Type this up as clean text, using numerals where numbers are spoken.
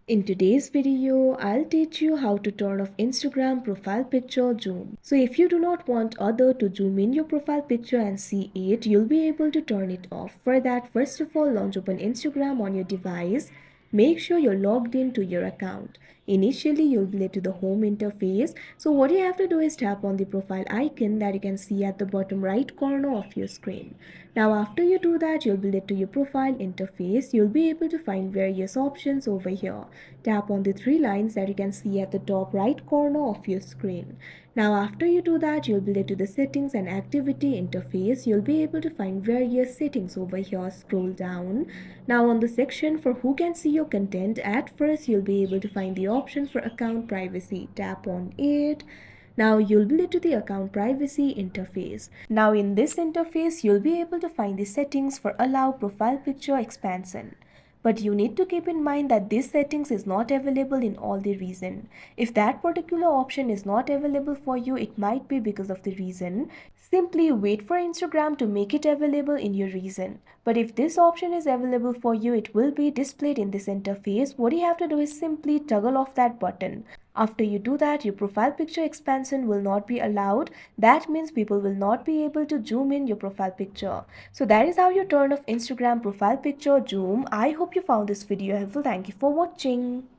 In today's video, I'll teach you how to turn off Instagram profile picture zoom. So if you do not want other to zoom in your profile picture and see it, you'll be able to turn it off. For that, first of all, launch open Instagram on your device. Make sure you're logged into your account. Initially, you'll be led to the home interface. So what you have to do is tap on the profile icon that you can see at the bottom right corner of your screen. Now after you do that, you'll be led to your profile interface. You'll be able to find various options over here. Tap on the three lines that you can see at the top right corner of your screen. Now after you do that, you'll be led to the settings and activity interface. You'll be able to find various settings over here. Scroll down. Now on the section for who can see your content, at first you'll be able to find the option for account privacy. Tap on it. Now you'll be led to the account privacy interface. Now in this interface, you'll be able to find the settings for allow profile picture expansion. But you need to keep in mind that this settings is not available in all the region. If that particular option is not available for you, it might be because of the reason. Simply wait for Instagram to make it available in your region. But if this option is available for you, it will be displayed in this interface. What you have to do is simply toggle off that button. After you do that, your profile picture expansion will not be allowed. That means people will not be able to zoom in your profile picture. So that is how you turn off Instagram profile picture zoom. I hope you found this video helpful. Thank you for watching.